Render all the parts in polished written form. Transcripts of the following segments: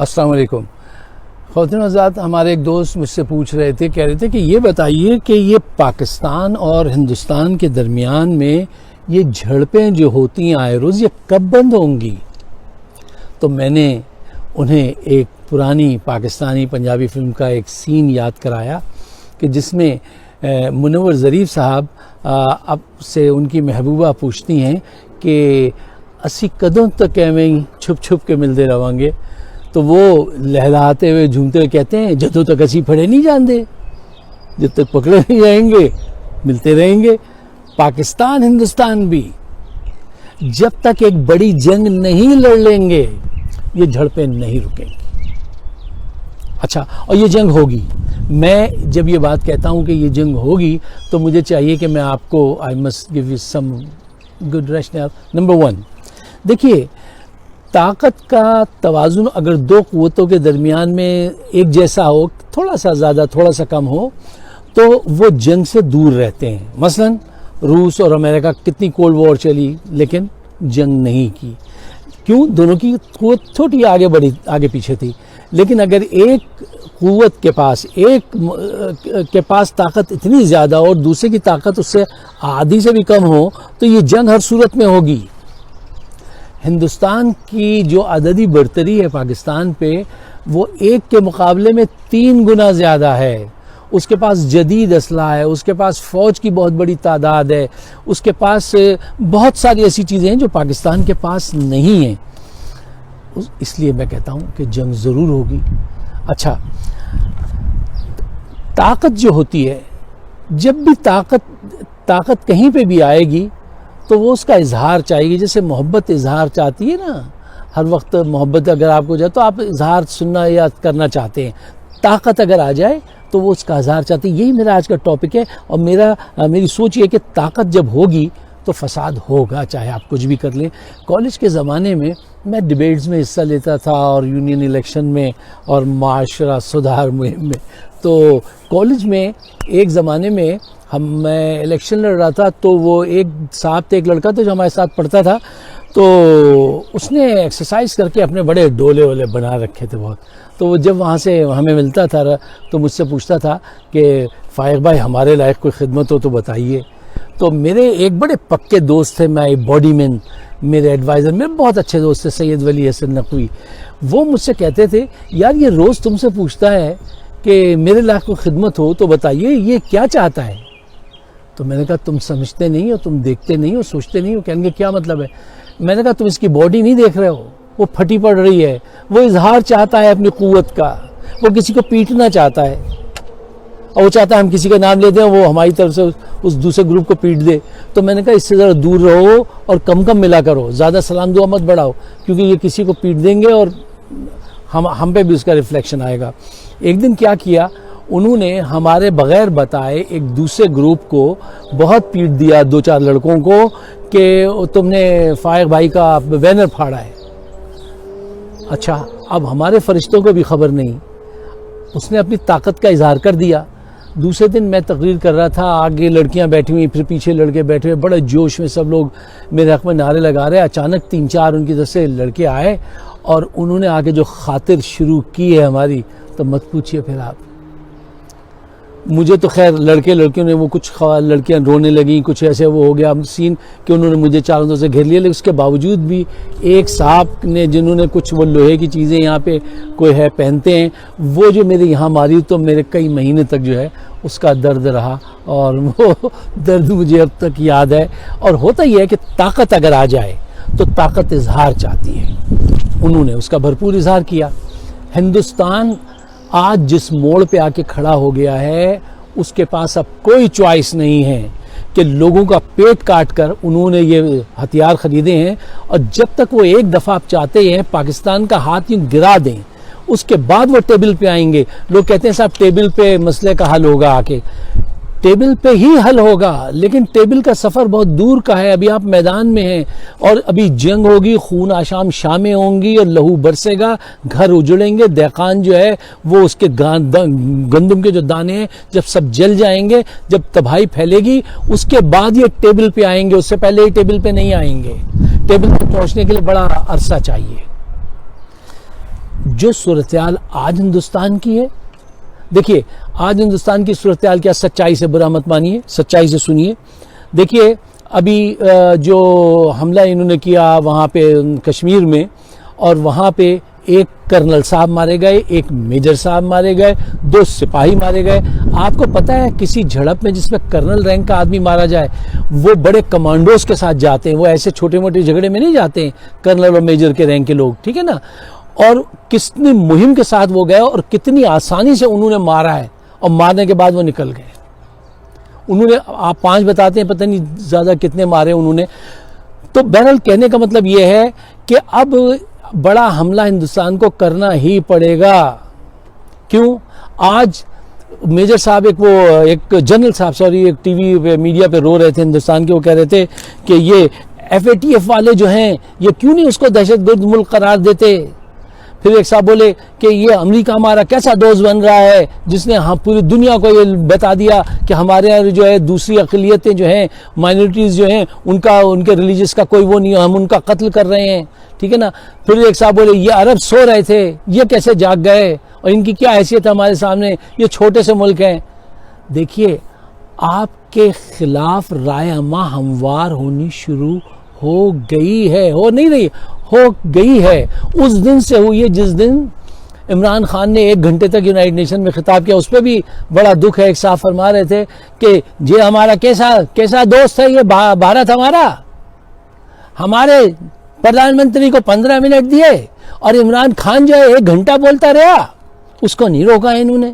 السلام علیکم خواتین حضرات. ہمارے ایک دوست مجھ سے پوچھ رہے تھے, کہہ رہے تھے کہ یہ بتائیے کہ یہ پاکستان اور ہندوستان کے درمیان میں یہ جھڑپیں جو ہوتی ہیں آئے روز, یہ کب بند ہوں گی؟ تو میں نے انہیں ایک پرانی پاکستانی پنجابی فلم کا ایک سین یاد کرایا کہ جس میں منور ظریف صاحب اب سے ان کی محبوبہ پوچھتی ہیں کہ اسی کدوں تک ایویں چھپ چھپ کے ملتے رہوں گے, تو وہ لہلاتے ہوئے جھومتے ہوئے کہتے ہیں جدوں تک اسی پھڑے نہیں جاندے, جب تک پکڑے نہیں جائیں گے ملتے رہیں گے. پاکستان ہندوستان بھی جب تک ایک بڑی جنگ نہیں لڑ لیں گے یہ جھڑپیں نہیں رکیں گی. اچھا, اور یہ جنگ ہوگی. میں جب یہ بات کہتا ہوں کہ یہ جنگ ہوگی تو مجھے چاہیے کہ میں آپ کو I must give you some good rationale. Number 1, دیکھیے طاقت کا توازن اگر دو قوتوں کے درمیان میں ایک جیسا ہو, تھوڑا سا زیادہ تھوڑا سا کم ہو, تو وہ جنگ سے دور رہتے ہیں. مثلا روس اور امریکہ کتنی کولڈ وار چلی لیکن جنگ نہیں کی. کیوں؟ دونوں کی قوت چھوٹی آگے پیچھے تھی. لیکن اگر ایک قوت کے پاس کے پاس طاقت اتنی زیادہ اور دوسرے کی طاقت اس سے آدھی سے بھی کم ہو تو یہ جنگ ہر صورت میں ہوگی. ہندوستان کی جو عددی برتری ہے پاکستان پہ وہ ایک کے مقابلے میں 3 گنا زیادہ ہے. اس کے پاس جدید اسلحہ ہے, اس کے پاس فوج کی بہت بڑی تعداد ہے, اس کے پاس بہت ساری ایسی چیزیں ہیں جو پاکستان کے پاس نہیں ہیں. اس لیے میں کہتا ہوں کہ جنگ ضرور ہوگی. اچھا, طاقت جو ہوتی ہے, جب بھی طاقت کہیں پہ بھی آئے گی تو وہ اس کا اظہار چاہیے گی. جیسے محبت اظہار چاہتی ہے نا, ہر وقت محبت اگر آپ کو جائے تو آپ اظہار سننا یا کرنا چاہتے ہیں. طاقت اگر آ جائے تو وہ اس کا اظہار چاہتی ہے. یہی میرا آج کا ٹاپک ہے, اور میری سوچ یہ ہے کہ طاقت جب ہوگی تو فساد ہوگا, چاہے آپ کچھ بھی کر لیں. کالج کے زمانے میں میں ڈیبیٹس میں حصہ لیتا تھا اور یونین الیکشن میں اور معاشرہ سدھار مہم میں. تو کالج میں ایک زمانے میں میں الیکشن لڑ رہا تھا, تو وہ ایک صاحب تھے, ایک لڑکا تھا جو ہمارے ساتھ پڑھتا تھا, تو اس نے ایکسرسائز کر کے اپنے بڑے ڈولے وولے بنا رکھے تھے بہت. تو وہ جب وہاں سے ہمیں ملتا تھا تو مجھ سے پوچھتا تھا کہ فائق بھائی ہمارے لائق کوئی خدمت ہو تو بتائیے. تو میرے ایک بڑے پکے دوست تھے, میں باڈی مین, میرے ایڈوائزر, میرے بہت اچھے دوست تھے سید ولی حسن نقوی. وہ مجھ سے کہتے تھے یار یہ روز تم سے پوچھتا ہے کہ میرے لائق کوئی خدمت ہو تو بتائیے, یہ کیا چاہتا ہے؟ تو میں نے کہا تم سمجھتے نہیں ہو, تم دیکھتے نہیں ہو, سوچتے نہیں ہو. کہنے کے کیا مطلب ہے؟ میں نے کہا تم اس کی باڈی نہیں دیکھ رہے ہو, وہ پھٹی پڑ رہی ہے, وہ اظہار چاہتا ہے اپنی قوت کا, وہ کسی کو پیٹنا چاہتا ہے, اور وہ چاہتا ہے ہم کسی کا نام لے دیں وہ ہماری طرف سے اس دوسرے گروپ کو پیٹ دے. تو میں نے کہا اس سے ذرا دور رہو اور کم ملا کرو, زیادہ سلام دعا مت بڑھاؤ, کیونکہ یہ کسی کو پیٹ دیں گے اور ہم پہ بھی اس کا ریفلیکشن آئے گا. ایک دن کیا کیا انہوں نے, ہمارے بغیر بتائے ایک دوسرے گروپ کو بہت پیٹ دیا, 2-4 لڑکوں کو, کہ تم نے فائق بھائی کا بینر پھاڑا ہے. اچھا, اب ہمارے فرشتوں کو بھی خبر نہیں, اس نے اپنی طاقت کا اظہار کر دیا. دوسرے دن میں تقریر کر رہا تھا, آگے لڑکیاں بیٹھی ہوئی, پھر پیچھے لڑکے بیٹھے ہوئے, بڑے جوش میں سب لوگ میرے حق میں نعرے لگا رہے. اچانک 3-4 ان کی طرف سے لڑکے آئے اور انہوں نے آگے جو خاطر شروع کی ہے ہماری, تو مت پوچھئے پھر آپ. مجھے تو خیر لڑکیوں نے وہ کچھ لڑکیاں رونے لگیں, کچھ ایسے وہ ہو گیا سین کہ انہوں نے مجھے چاروں طرف سے گھیر لیا. لیکن اس کے باوجود بھی ایک صاحب نے, جنہوں نے کچھ وہ لوہے کی چیزیں یہاں پہ کوئی ہے پہنتے ہیں, وہ جو میرے یہاں ماری تو میرے کئی مہینے تک جو ہے اس کا درد رہا, اور وہ درد مجھے اب تک یاد ہے. اور ہوتا ہی ہے کہ طاقت اگر آ جائے تو طاقت اظہار چاہتی ہے. انہوں نے اس کا بھرپور اظہار کیا. ہندوستان آج جس موڑ پہ آ کے کھڑا ہو گیا ہے اس کے پاس اب کوئی چوائس نہیں ہے کہ لوگوں کا پیٹ کاٹ کر انہوں نے یہ ہتھیار خریدے ہیں, اور جب تک وہ ایک دفعہ آپ چاہتے ہیں پاکستان کا ہاتھ یوں گرا دیں اس کے بعد وہ ٹیبل پہ آئیں گے. لوگ کہتے ہیں صاحب ٹیبل پہ مسئلے کا حل ہوگا, آ کے ٹیبل پہ ہی حل ہوگا, لیکن ٹیبل کا سفر بہت دور کا ہے. ابھی آپ میدان میں ہیں اور ابھی جنگ ہوگی, خون آشام شامیں ہوں گی اور لہو برسے گا, گھر اجڑیں گے, دہقان جو ہے وہ اس کے گندم کے جو دانے ہیں جب سب جل جائیں گے, جب تباہی پھیلے گی اس کے بعد یہ ٹیبل پہ آئیں گے, اس سے پہلے یہ ٹیبل پہ نہیں آئیں گے. ٹیبل پہ پہنچنے کے لیے بڑا عرصہ چاہیے. جو صورتحال آج ہندوستان کی ہے، دیکھیے آج ہندوستان کی صورتحال کیا، سچائی سے برا مت مانیے، سچائی سے سنیے. دیکھیے ابھی جو حملہ انہوں نے کیا وہاں پہ کشمیر میں، اور وہاں پہ ایک کرنل صاحب مارے گئے، ایک میجر صاحب مارے گئے، 2 سپاہی مارے گئے. آپ کو پتہ ہے کسی جھڑپ میں جس میں کرنل رینک کا آدمی مارا جائے وہ بڑے کمانڈوز کے ساتھ جاتے ہیں، وہ ایسے چھوٹے موٹے جھگڑے میں نہیں جاتے ہیں کرنل اور میجر کے رینک کے لوگ، ٹھیک ہے نا. اور کتنی مہم کے ساتھ وہ گئے اور کتنی آسانی سے انہوں نے مارا ہے، اور مارنے کے بعد وہ نکل گئے. انہوں نے، آپ 5 بتاتے ہیں، پتہ نہیں زیادہ کتنے مارے انہوں نے. تو بہرحال کہنے کا مطلب یہ ہے کہ اب بڑا حملہ ہندوستان کو کرنا ہی پڑے گا. کیوں؟ آج میجر صاحب ایک جنرل صاحب ایک ٹی وی پہ میڈیا پہ رو رہے تھے ہندوستان کے. وہ کہہ رہے تھے کہ یہ FATF والے جو ہیں یہ کیوں نہیں اس کو دہشت گرد ملک قرار دیتے. پھر ایک صاحب بولے کہ یہ امریکہ ہمارا کیسا دوست بن رہا ہے جس نے پوری دنیا کو یہ بتا دیا کہ ہمارے یہاں جو ہے دوسری اقلیتیں جو ہیں، مائنورٹیز جو ہیں، ان کے ریلیجس کا کوئی وہ نہیں، ہم ان کا قتل کر رہے ہیں، ٹھیک ہے نا. پھر ایک صاحب بولے یہ عرب سو رہے تھے، یہ کیسے جاگ گئے، اور ان کی کیا حیثیت ہے ہمارے سامنے، یہ چھوٹے سے ملک ہیں. دیکھیے آپ کے خلاف رائے عامہ ہموار ہونی شروع ہو گئی ہے، ہو نہیں رہی، ہو گئی ہے. اس دن سے ہوئی ہے جس دن عمران خان نے 1 گھنٹے تک یونائٹڈ نیشن میں خطاب کیا. اس پہ بھی بڑا دکھ ہے. ایک صاحب فرما رہے تھے کہ یہ ہمارا کیسا دوست ہے یہ بھارت ہمارے پردھان منتری کو 15 منٹ دیے اور عمران خان جو ہے 1 گھنٹہ بولتا رہا، اس کو نہیں روکا انہوں نے.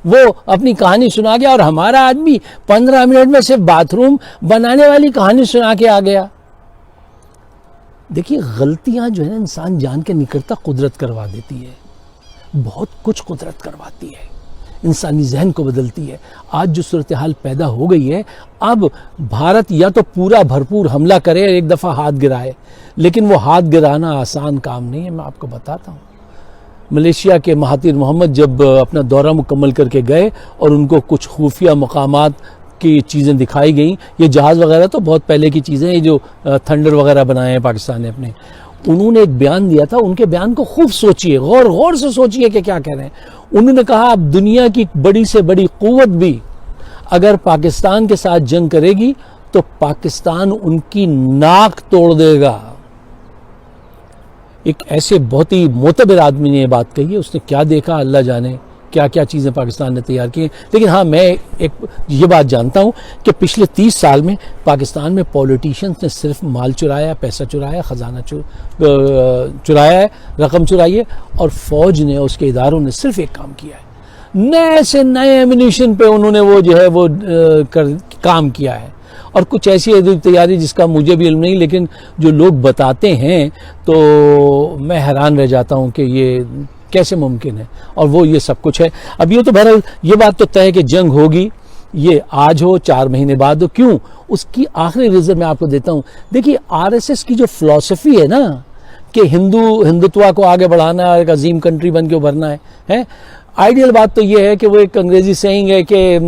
وہ اپنی کہانی سنا گیا اور ہمارا آدمی 15 منٹ میں صرف باتھ روم بنانے والی کہانی سنا کے آ گیا. دیکھیے غلطیاں جو ہے نا انسان جان کے نکلتا قدرت کروا دیتی ہے، بہت کچھ قدرت کرواتی ہے، انسانی ذہن کو بدلتی ہے. آج جو صورتحال پیدا ہو گئی ہے، اب بھارت یا تو پورا بھرپور حملہ کرے، ایک دفعہ ہاتھ گرائے، لیکن وہ ہاتھ گرانا آسان کام نہیں ہے. میں آپ کو بتاتا ہوں، ملیشیا کے مہاتیر محمد جب اپنا دورہ مکمل کر کے گئے اور ان کو کچھ خفیہ مقامات کی چیزیں دکھائی گئیں، یہ جہاز وغیرہ تو بہت پہلے کی چیزیں ہیں، یہ جو تھنڈر وغیرہ بنائے ہیں پاکستان نے اپنے، انہوں نے ایک بیان دیا تھا. ان کے بیان کو خوب سوچئے، غور سے سوچئے کہ کیا کہہ رہے ہیں. انہوں نے کہا اب دنیا کی بڑی سے بڑی قوت بھی اگر پاکستان کے ساتھ جنگ کرے گی تو پاکستان ان کی ناک توڑ دے گا. ایک ایسے بہت ہی معتبر آدمی نے یہ بات کہی ہے. اس نے کیا دیکھا اللہ جانے، کیا کیا چیزیں پاکستان نے تیار کی ہیں. لیکن ہاں میں یہ بات جانتا ہوں کہ پچھلے 30 سال میں پاکستان میں پولیٹیشنز نے صرف مال چرایا، پیسہ چرایا، خزانہ چرایا ہے، رقم چرائی ہے، اور فوج نے، اس کے اداروں نے صرف ایک کام کیا ہے، نئے سے نئے ایمونیشن پہ انہوں نے وہ جو ہے وہ کام کیا ہے. اور کچھ ایسی تیاری جس کا مجھے بھی علم نہیں، لیکن جو لوگ بتاتے ہیں تو میں حیران رہ جاتا ہوں کہ یہ کیسے ممکن ہے، اور وہ یہ سب کچھ ہے. اب یہ تو بہرحال یہ بات تو طے ہے کہ جنگ ہوگی، یہ آج ہو 4 مہینے بعد ہو. کیوں؟ اس کی آخری ریزن میں آپ کو دیتا ہوں. دیکھیے RSS کی جو فلسفی ہے نا کہ ہندوتوا کو آگے بڑھانا، ایک عظیم کنٹری بن کے ابھرنا ہے، آئیڈیل بات تو یہ ہے کہ وہ ایک انگریزی سیئنگ ہے کہ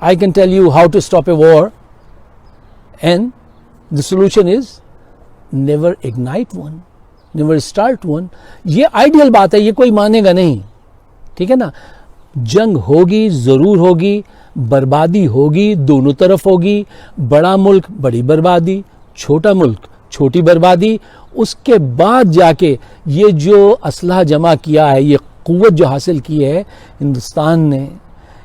I can tell you how to stop a war and the solution is never ignite one, never start one. یہ آئیڈیل بات ہے، یہ کوئی مانے گا نہیں، ٹھیک ہے نا. جنگ ہوگی، ضرور ہوگی، بربادی ہوگی، دونوں طرف ہوگی. بڑا ملک بڑی بربادی، چھوٹا ملک چھوٹی بربادی. اس کے بعد جا کے یہ جو اسلحہ جمع کیا ہے، یہ قوت جو حاصل کی ہے ہندوستان نے،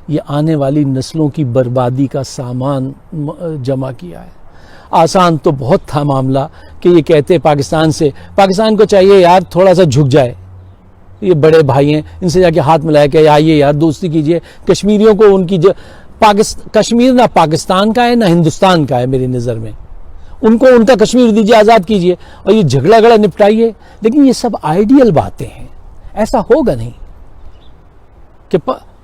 یہ آنے والی نسلوں کی بربادی کا سامان جمع کیا ہے. آسان تو بہت تھا معاملہ کہ یہ کہتے پاکستان کو چاہیے یار تھوڑا سا جھک جائے، یہ بڑے بھائی ہیں، ان سے جا کے ہاتھ ملائے کہ آئیے یار دوستی کیجئے. کشمیریوں کو ان کی کشمیر نہ پاکستان کا ہے نہ ہندوستان کا ہے میری نظر میں. ان کو ان کا کشمیر دیجئے، آزاد کیجئے اور یہ جھگڑا نپٹائیے. لیکن یہ سب آئیڈیل باتیں ہیں، ایسا ہوگا نہیں کہ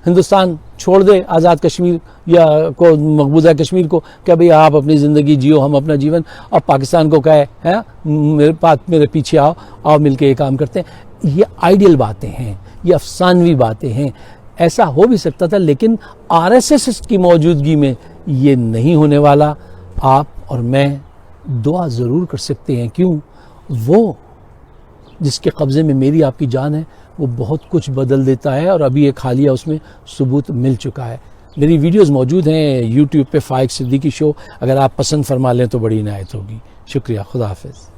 ہندوستان چھوڑ دے آزاد کشمیر یا کو مقبوضہ کشمیر کو کہ بھئی آپ اپنی زندگی جیو، ہم اپنا جیون، اور پاکستان کو کہے میرے پیچھے آؤ مل کے یہ کام کرتے ہیں. یہ آئیڈیل باتیں ہیں، یہ افسانوی باتیں ہیں. ایسا ہو بھی سکتا تھا لیکن RSS کی موجودگی میں یہ نہیں ہونے والا. آپ اور میں دعا ضرور کر سکتے ہیں. کیوں؟ وہ جس کے قبضے میں میری آپ کی جان ہے وہ بہت کچھ بدل دیتا ہے، اور ابھی ایک حالیہ اس میں ثبوت مل چکا ہے۔ میری ویڈیوز موجود ہیں یوٹیوب پہ، فائق صدیقی شو، اگر آپ پسند فرما لیں تو بڑی عنایت ہوگی۔ شکریہ، خدا حافظ۔